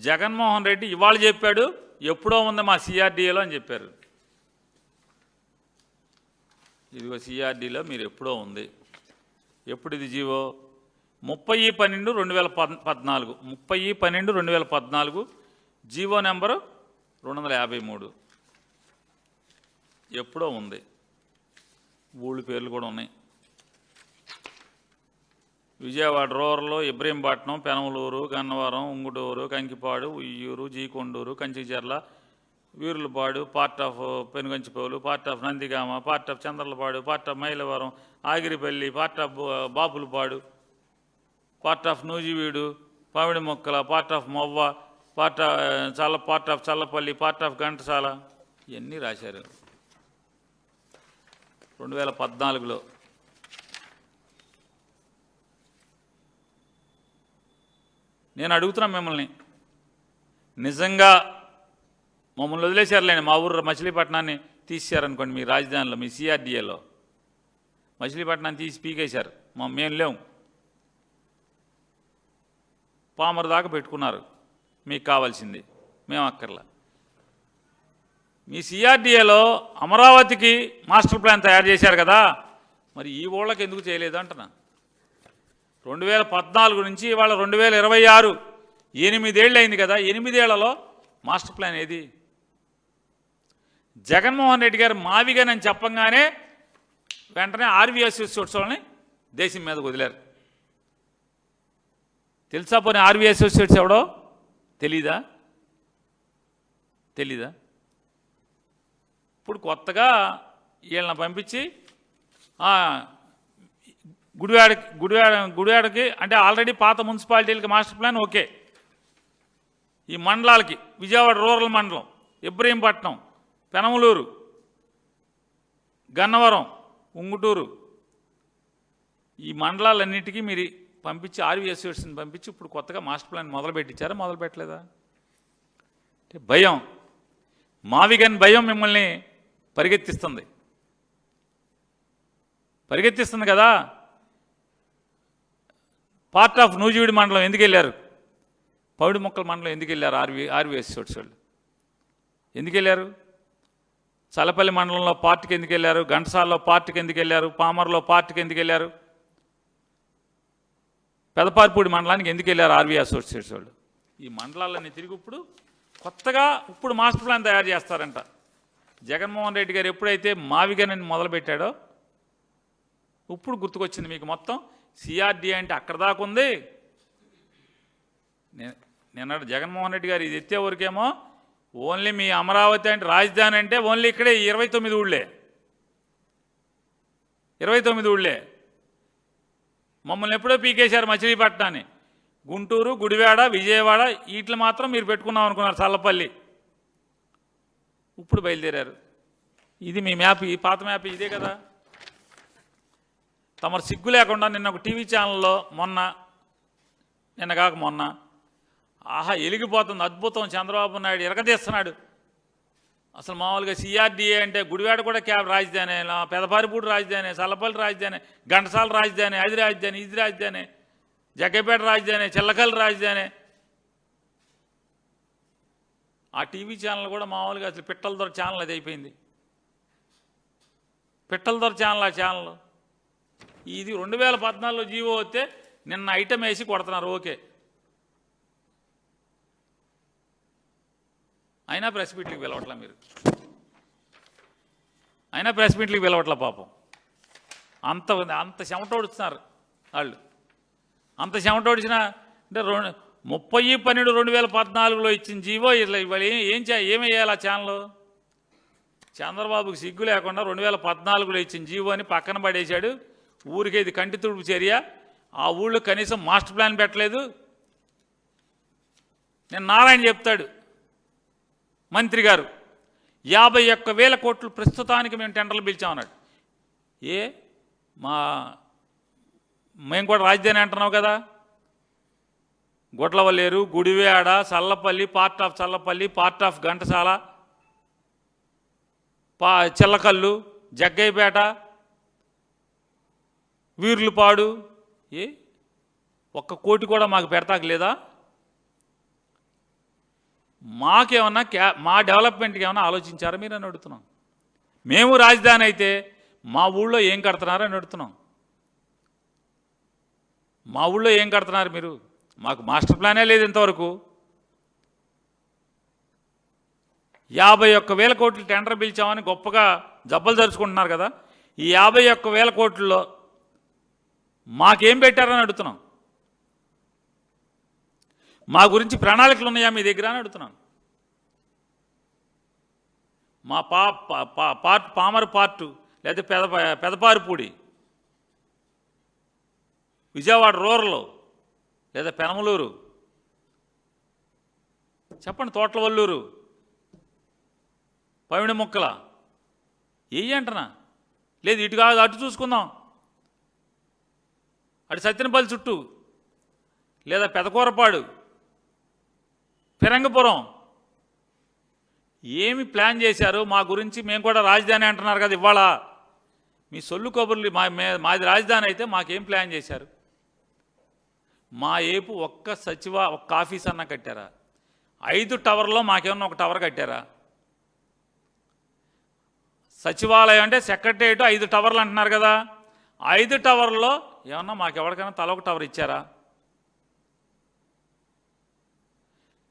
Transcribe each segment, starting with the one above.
జగన్మోహన్ రెడ్డి ఇవాళ చెప్పాడు, ఎప్పుడో ఉంది మా సిఆర్డీఏలో అని చెప్పారు. ఇదిగో సిఆర్డీలో మీరు ఎప్పుడో ఉంది. ఎప్పుడు ఇది జీవో? 30/12/2014, 30/12/2014, GO number 253. ఎప్పుడో ఉంది. ఊళ్ళ పేర్లు కూడా ఉన్నాయి. Vijayawada rural, Ibrahimpatnam, Penamaluru, Gannavaram, Unguturu, Kankipadu, Vuyyuru, G Konduru, Kanchikacherla, Veerullapadu, part of Penuganchiprolu, part of Nandigama, part of Chandarlapadu, part of Mylavaram, Agiripalli, part of Bapulapadu, part of Nuzvid, పావిడి మొక్కల, part of Movva, part of Challapalli, part of Ghantasala, ఇవన్నీ రాశారు 2014లో. నేను అడుగుతున్నా మిమ్మల్ని, నిజంగా మమ్మల్ని వదిలేశారులేండి, మా ఊరు మచిలీపట్నాన్ని తీసేశారనుకోండి, మీ రాజధానిలో, మీ సిఆర్డీఏలో మచిలీపట్నాన్ని తీసి పీకేశారు, మేము లేవు, పామరు దాకా పెట్టుకున్నారు, మీకు కావాల్సింది, మేము అక్కర్లా. మీ సిఆర్డీఏలో అమరావతికి మాస్టర్ ప్లాన్ తయారు చేశారు కదా, మరి ఈ ఊళ్ళకి ఎందుకు చేయలేదు అంటున్నా. 2014 నుంచి ఇవాళ 2026, 8 ఏళ్ళు అయింది కదా. 8 ఏళ్లలో మాస్టర్ ప్లాన్ ఏది? జగన్మోహన్ రెడ్డి గారు మావిగా నేను చెప్పంగానే వెంటనే ఆర్వీఎస్ వాళ్ళని దేశం మీదకు వదిలారు. తెలుసా పోనీ ఆర్వీ అసోసియేట్స్ ఎవడో? తెలీదా? ఇప్పుడు కొత్తగా వీళ్ళని పంపించి గుడివాడకి అంటే ఆల్రెడీ పాత మున్సిపాలిటీలకి మాస్టర్ ప్లాన్ ఓకే. ఈ మండలాలకి విజయవాడ రూరల్ మండలం, ఇబ్రహీంపట్నం, పెనమలూరు, గన్నవరం, ఉంగుటూరు, ఈ మండలాలన్నిటికీ మీరు పంపించి ఆర్వీ అసోసియేషన్ పంపించి ఇప్పుడు కొత్తగా మాస్టర్ ప్లాన్ మొదలుపెట్టించారా? మొదలు పెట్టలేదా? అంటే భయం, మావిగన్ భయం మిమ్మల్ని పరిగెత్తిస్తుంది కదా. పార్ట్ ఆఫ్ నూజివీడి మండలం ఎందుకు వెళ్ళారు? పౌడి మొక్కల మండలం ఎందుకు వెళ్ళారు? ఆర్వీ అసోసియేట్స్ వాళ్ళు ఎందుకు వెళ్ళారు? చల్లపల్లి మండలంలో పార్టీకి ఎందుకు వెళ్ళారు? ఘంటసాలలో పార్టీకి ఎందుకు వెళ్ళారు? పామర్లో పార్టీకి ఎందుకు వెళ్ళారు? పెదపారిపూడి మండలానికి ఎందుకు వెళ్ళారు ఆర్వీ అసోసియేట్స్ వాళ్ళు? ఈ మండలాలన్నీ తిరిగి కొత్తగా మాస్టర్ ప్లాన్ తయారు చేస్తారంట. జగన్మోహన్ రెడ్డి గారు ఎప్పుడైతే మావిగనని మొదలుపెట్టాడో ఇప్పుడు గుర్తుకొచ్చింది మీకు మొత్తం. సిఆర్డీ అంటే అక్కడ దాకా ఉంది. నిన్న జగన్మోహన్ రెడ్డి గారు ఇది ఎత్తే వరకేమో ఓన్లీ మీ అమరావతి అంటే రాజధాని అంటే ఓన్లీ ఇక్కడే 29 ఊళ్ళే, 29 ఊళ్ళే. మమ్మల్ని ఎప్పుడో పీకేశారు మచిలీపట్నాన్ని. గుంటూరు, గుడివాడ, విజయవాడ వీటిని మాత్రం మీరు పెట్టుకున్నాం అనుకున్నారు, చల్లపల్లి. ఇప్పుడు బయలుదేరారు. ఇది మీ మ్యాప్, ఈ పాత మ్యాప్ ఇదే కదా. తమరు సిగ్గు లేకుండా నిన్న ఒక టీవీ ఛానల్లో మొన్న ఆహా ఎలిగిపోతుంది, అద్భుతం, చంద్రబాబు నాయుడు ఎరగదీస్తున్నాడు. అసలు మామూలుగా సిఆర్డీఏ అంటే గుడివాడ కూడా రాజధాని, పెదపారిపూడి రాజధాని, చల్లపల్లి రాజధాని, ఘంటసాల రాజధాని, అది రాజధాని, ఇది రాజధాని, జగ్గపేట రాజధాని, చిల్లకల్లి రాజధాని. ఆ టీవీ ఛానల్ కూడా మామూలుగా అసలు పిట్టల దొర ఛానల్ అది అయిపోయింది. పిట్టల దొర ఛానల్ ఆ ఛానల్. ఇది 2014లో జీవో వస్తే నిన్న ఐటమ్ వేసి కొడుతున్నారు ఓకే. అయినా ప్రెస్ మీట్లకి పిలవట్లా మీరు, పాపం. అంత చెమటోడుస్తున్నారు వాళ్ళు. అంత చెమటోడిచినా అంటే 30/12/2014లో ఇచ్చిన జీవో ఇవాళ ఏమయ్యాలి ఆ ఛానల్? చంద్రబాబుకి సిగ్గు లేకుండా 2014లో ఇచ్చిన జీవో అని పక్కన పడేశాడు. ఊరికే ఇది కంటి తుడుపు చర్య. ఆ ఊళ్ళో కనీసం మాస్టర్ ప్లాన్ పెట్టలేదు. నేను నారాయణ చెప్తాడు మంత్రి గారు 51,000 కోట్లు ప్రస్తుతానికి మేము టెండర్లు పిలిచామన్నాడు. మేము కూడా రాజధాని అంటున్నావు కదా. Gudlavalleru, Gudivada, Challapalli, part of Challapalli, part of Ghantasala, Chillakallu, Jaggayyapeta, Veerulapadu 1 కోటి కూడా మాకు పెడతాక లేదా? మాకేమన్నా మా డెవలప్మెంట్కి ఏమన్నా ఆలోచించారా మీరు అని అడుగుతున్నాం. మేము రాజధాని అయితే మా ఊళ్ళో ఏం కడుతున్నారని అడుగుతున్నాం. మా ఊళ్ళో ఏం కడుతున్నారు మీరు? మాకు మాస్టర్ ప్లానే లేదు ఇంతవరకు. 51,000 కోట్లు టెండర్ పిలిచామని గొప్పగా జబ్బలు జరుచుకుంటున్నారు కదా. ఈ 51,000 కోట్లలో మాకేం పెట్టారని అడుగుతున్నాం. మా గురించి ప్రణాళికలు ఉన్నాయా మీ దగ్గర అని అడుగుతున్నాను. మా పామరు పార్టు లేదా పెదపారిపూడి, విజయవాడ రూరల్ లేదా పెనమలూరు, చెప్పండి, తోటలవల్లూరు, పవిడి ముక్కల ఏయి అంటనా? లేదు ఇటు కాదు అటు చూసుకుందాం, అటు సత్యనపల్లి చుట్టూ లేదా పెదకూరపాడు, ఫిరంగపురం ఏమి ప్లాన్ చేశారు మా గురించి? మేము కూడా రాజధాని అంటున్నారు కదా ఇవాళ. మీ సొల్లు కబుర్లు మాది రాజధాని అయితే మాకేం ప్లాన్ చేశారు? మా ఏపు ఒక్క ఆఫీస్ అన్నా కట్టారా? 5 టవర్లో మాకేమన్నా ఒక టవర్ కట్టారా? సచివాలయం అంటే సెక్రటరియట్ 5 టవర్లు అంటున్నారు కదా. 5 టవర్లో ఏమన్నా మాకెవరికైనా తల ఒక టవర్ ఇచ్చారా?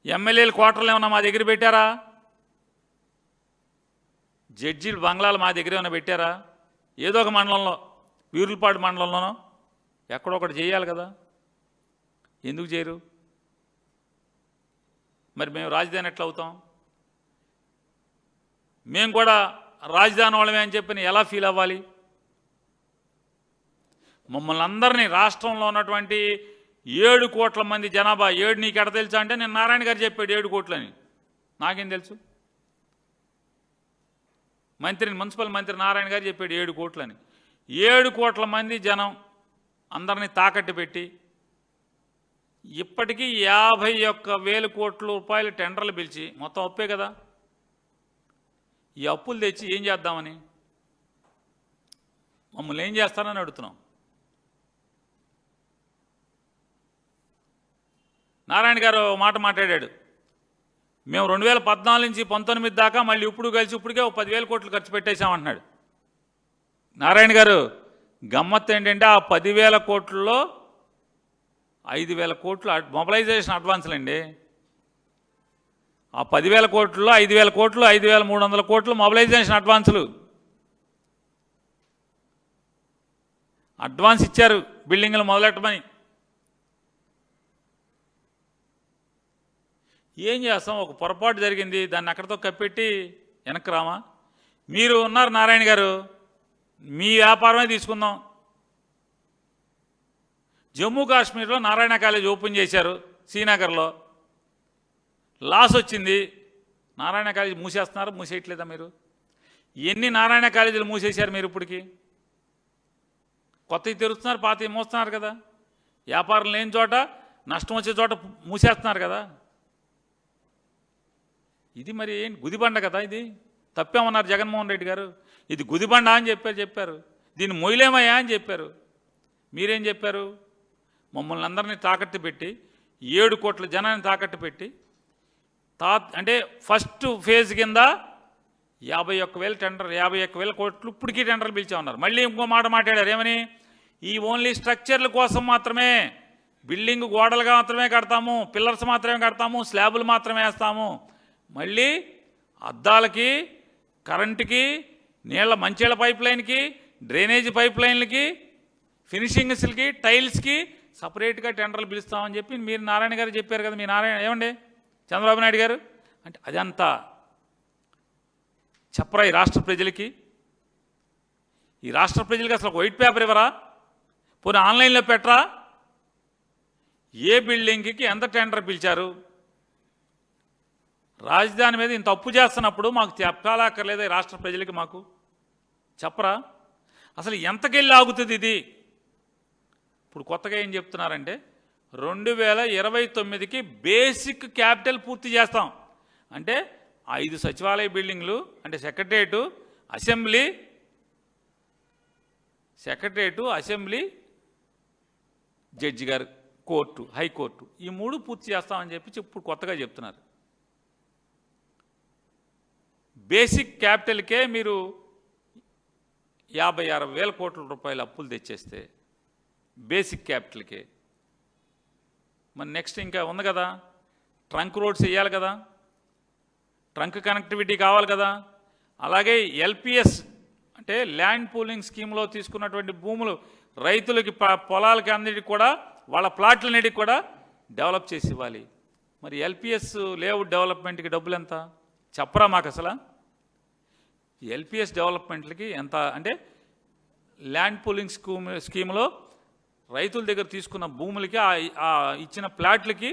ఎమ్మెల్యేల క్వార్టర్లు ఏమన్నా మా దగ్గర పెట్టారా? జడ్జీలు బంగ్లాలు మా దగ్గర ఏమైనా పెట్టారా? ఏదో ఒక మండలంలో, వీరులపాడు మండలంలోనో ఎక్కడొకటి చేయాలి కదా. ఎందుకు చేయరు? మరి మేము రాజధాని ఎట్లా అవుతాం? మేము కూడా రాజధాని వాళ్ళమే అని చెప్పి ఎలా ఫీల్ అవ్వాలి? మమ్మల్ని అందరినీ, రాష్ట్రంలో ఉన్నటువంటి 7 కోట్ల మంది జనాభా, 7 నీకు ఎడ తెలుసా అంటే నేను నారాయణ గారు చెప్పాడు 7 కోట్లని. నాకేం తెలుసు? మున్సిపల్ మంత్రి నారాయణ గారు చెప్పాడు 7 కోట్లని. 7 కోట్ల మంది జనం అందరినీ తాకట్టు పెట్టి ఇప్పటికీ 51,000 కోట్ల రూపాయలు టెండర్లు పిలిచి, మొత్తం అప్పే కదా, ఈ అప్పులు తెచ్చి ఏం చేద్దామని, మమ్మల్ని ఏం చేస్తారని అడుగుతున్నాం. నారాయణ గారు మాట మాట్లాడాడు, మేము 2014 నుంచి 19 దాకా మళ్ళీ ఇప్పుడు కలిసి ఇప్పటికే 10,000 కోట్లు ఖర్చు పెట్టేశామంటున్నాడు. నారాయణ గారు గమ్మత్తు ఏంటంటే ఆ 10,000 కోట్లలో 5,000 కోట్లు మొబిలైజేషన్ అడ్వాన్సులు అండి. ఆ 10,000 కోట్లలో 5,000 కోట్లు, 5,300 కోట్లు మొబిలైజేషన్ అడ్వాన్సులు. అడ్వాన్స్ ఇచ్చారు బిల్డింగ్లు మొదలెట్టమని. ఏం చేస్తాం? ఒక పొరపాటు జరిగింది, దాన్ని అక్కడితో కప్పెట్టి వెనక్కి రామా? మీరు ఉన్నారు నారాయణ గారు, మీ వ్యాపారమే తీసుకుందాం. జమ్మూ కాశ్మీర్లో నారాయణ కాలేజ్ ఓపెన్ చేశారు, శ్రీనగర్లో. లాస్ వచ్చింది. నారాయణ కాలేజ్ మూసేస్తున్నారు, మూసేయట్లేదా మీరు? ఎన్ని నారాయణ కాలేజీలు మూసేశారు మీరు ఇప్పటికి? కొత్తవి తెరుస్తున్నారు, పాతవి మూస్తున్నారు కదా. వ్యాపారం లేని చోట, నష్టం వచ్చే చోట మూసేస్తున్నారు కదా. ఇది మరి ఏంటి? గుదిబండ కదా ఇది. తప్పేమన్నారు జగన్మోహన్ రెడ్డి గారు? ఇది గుదిబండ అని చెప్పారు. దీన్ని మొయ్యలేమయ్యా అని చెప్పారు. మీరేం చెప్పారు? మమ్మల్ని అందరినీ తాకట్టు పెట్టి, 7 కోట్ల జనాన్ని తాకట్టు పెట్టి, అంటే ఫస్ట్ ఫేజ్ కింద 51,000 టెండర్, 51,000 కోట్లు ఇప్పటికీ టెండర్లు పిలిచా ఉన్నారు. మళ్ళీ ఇంకో మాట మాట్లాడారు, ఏమని? ఈ ఓన్లీ స్ట్రక్చర్ల కోసం మాత్రమే, బిల్డింగ్ గోడలుగా మాత్రమే కడతాము, పిల్లర్స్ మాత్రమే కడతాము, స్లాబులు మాత్రమే వేస్తాము. మళ్ళీ అద్దాలకి, కరెంటుకి, మంచినీళ్ళ పైప్ లైన్కి, డ్రైనేజీ పైప్ లైన్లకి, ఫినిషింగ్స్కి, టైల్స్కి సపరేట్గా టెండర్లు పిలుస్తామని చెప్పి మీరు నారాయణ గారు చెప్పారు కదా. మీ నారాయణ ఏమండి చంద్రబాబు నాయుడు గారు అంటే అదంతా చెప్పరా ఈ రాష్ట్ర ప్రజలకి? ఈ రాష్ట్ర ప్రజలకి అసలు వైట్ పేపర్ ఇవ్వరా? పోనీ ఆన్లైన్లో పెట్టరా? ఏ బిల్డింగ్కి ఎంత టెండర్ పిలిచారు? రాజధాని మీద ఇంత అప్పు చేస్తున్నప్పుడు మాకు చెప్పాలక్కర్లేదా ఈ రాష్ట్ర ప్రజలకి? మాకు చెప్పరా? అసలు ఎంతకెళ్ళి ఆగుతుంది ఇది? ఇప్పుడు కొత్తగా ఏం చెప్తున్నారంటే 2029కి బేసిక్ క్యాపిటల్ పూర్తి చేస్తాం. అంటే 5 సచివాలయ బిల్డింగ్లు, అంటే సెక్రటరియటు, అసెంబ్లీ, జడ్జి గారు, కోర్టు, హైకోర్టు, ఈ 3 పూర్తి చేస్తామని చెప్పి ఇప్పుడు కొత్తగా చెప్తున్నారు. బేసిక్ క్యాపిటల్కే మీరు 56,000 కోట్ల రూపాయల అప్పులు తెచ్చేస్తే బేసిక్ క్యాపిటల్కే, మరి నెక్స్ట్ ఇంకా ఉంది కదా, ట్రంక్ రోడ్స్ వేయాలి కదా, ట్రంక్ కనెక్టివిటీ కావాలి కదా, అలాగే ఎల్పిఎస్ అంటే ల్యాండ్ పూలింగ్ స్కీమ్లో తీసుకున్నటువంటి భూములు రైతులకి పొలాలకి అన్నిటికి కూడా వాళ్ళ ప్లాట్లన్నిటికి కూడా డెవలప్ చేసి ఇవ్వాలి. మరి ఎల్పిఎస్ లేఅవుట్ డెవలప్మెంట్కి డబ్బులు ఎంత చెప్పరా మాకు అసలు? ఎల్పిఎస్ డెవలప్మెంట్లకి ఎంత అంటే ల్యాండ్ పూలింగ్ స్కీమ్లో రైతుల దగ్గర తీసుకున్న భూములకి ఆ ఇచ్చిన ప్లాట్లకి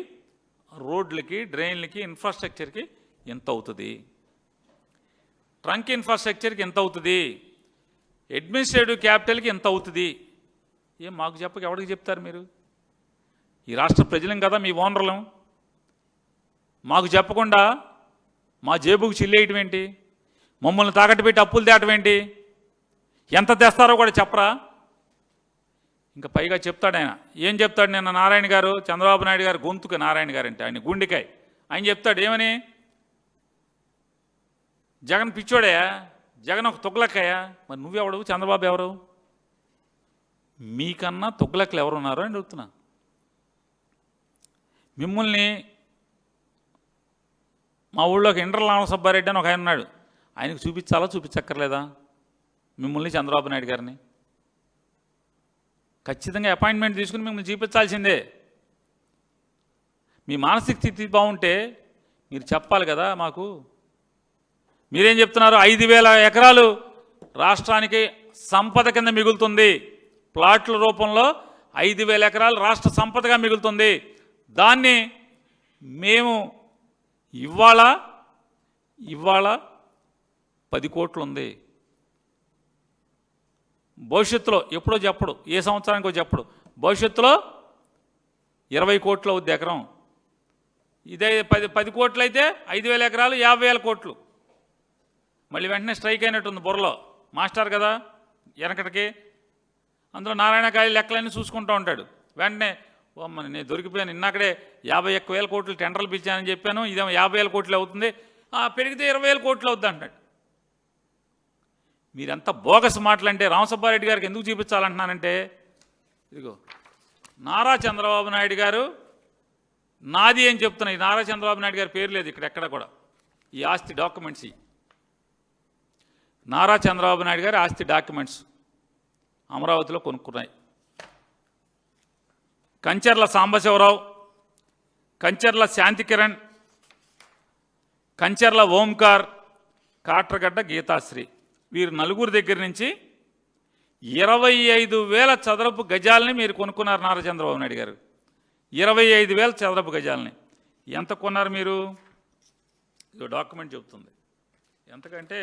రోడ్లకి డ్రైన్లకి ఇన్ఫ్రాస్ట్రక్చర్కి ఎంత అవుతుంది, ట్రంక్ ఇన్ఫ్రాస్ట్రక్చర్కి ఎంత అవుతుంది, అడ్మినిస్ట్రేటివ్ క్యాపిటల్కి ఎంత అవుతుంది? ఏం మాకు చెప్పక ఎవరికి చెప్తారు మీరు? ఈ రాష్ట్ర ప్రజలం కదా మీ ఓనర్లం. మాకు చెప్పకుండా మా జేబుకు చిల్లేయటం ఏంటి, మమ్మల్ని తాకట్టు పెట్టి అప్పులు తేటం ఏంటి, ఎంత తెస్తారో కూడా చెప్పరా? ఇంకా పైగా చెప్తాడు ఆయన, ఏం చెప్తాడు? నిన్న నారాయణ గారు, చంద్రబాబు నాయుడు గారు గొంతుకు నారాయణ గారు అంటే ఆయన గుండెకాయ, ఆయన చెప్తాడు ఏమని, జగన్ పిచ్చోడయా, జగన్ ఒక తుగ్లక్కయ్యా. మరి నువ్వెవడు, చంద్రబాబు ఎవరు? మీకన్నా తుగ్లక్కలు ఎవరున్నారు అని అడుగుతున్నా. మిమ్మల్ని మా ఊళ్ళోకి ఇంద్రలామ సుబ్బారెడ్డి అని ఒక ఆయన ఉన్నాడు, ఆయనకు చూపించాలా చూపించక్కర్లేదా మిమ్మల్ని, చంద్రబాబు నాయుడు గారిని? ఖచ్చితంగా అపాయింట్మెంట్ తీసుకుని మిమ్మల్ని చూపించాల్సిందే. మీ మానసిక స్థితి బాగుంటే మీరు చెప్పాలి కదా మాకు. మీరేం చెప్తున్నారు? 5,000 ఎకరాలు రాష్ట్రానికి సంపద కింద మిగులుతుంది, ప్లాట్ల రూపంలో 5,000 ఎకరాలు రాష్ట్ర సంపదగా మిగులుతుంది. దాన్ని మేము ఇవాళ 10 కోట్లు ఉంది, భవిష్యత్తులో ఎప్పుడో చెప్పడు, ఏ సంవత్సరానికో చెప్పడు, భవిష్యత్తులో 20 కోట్లు అవుద్ది ఎకరం. ఇదే 10 కోట్లు అయితే 5,000 ఎకరాలు 50,000 కోట్లు. మళ్ళీ వెంటనే స్ట్రైక్ అయినట్టుంది బుర్రలో, మాస్టర్ కదా వెనకటికి. అందులో నారాయణకాయ లెక్కలన్నీ చూసుకుంటూ ఉంటాడు. వెంటనే అమ్మని నేను దొరికిపోయాను, ఇన్నాకడే 51,000 కోట్లు టెండర్లు పిలిచానని చెప్పాను, ఇదేమో 50,000 కోట్లు అవుతుంది, పెరిగితే 20,000 కోట్లు అవుద్ది అంటాడు. మీరెంత బోగస్ మాటలంటే రామసుబ్బారెడ్డి గారికి ఎందుకు చూపించాలంటున్నానంటే, ఇదిగో నారా చంద్రబాబు నాయుడు గారు నాది అని చెప్తున్నాయి. నారా చంద్రబాబు నాయుడు గారి పేరు లేదు ఇక్కడ ఎక్కడ కూడా. ఈ ఆస్తి డాక్యుమెంట్స్, నారా చంద్రబాబు నాయుడు గారి ఆస్తి డాక్యుమెంట్స్ అమరావతిలో కొనుక్కున్నాయి. కంచర్ల సాంబశివరావు, కంచర్ల శాంతికిరణ్, కంచర్ల ఓంకార్, కాట్రగడ్డ గీతాశ్రీ, వీరు నలుగురు దగ్గర నుంచి 25,000 చదరపు గజాలని మీరు కొనుక్కున్నారు నారా చంద్రబాబు నాయుడు గారు. 25,000 చదరపు గజాలని ఎంత కొన్నారు మీరు? ఇది డాక్యుమెంట్ చెప్తుంది. ఎంతకంటే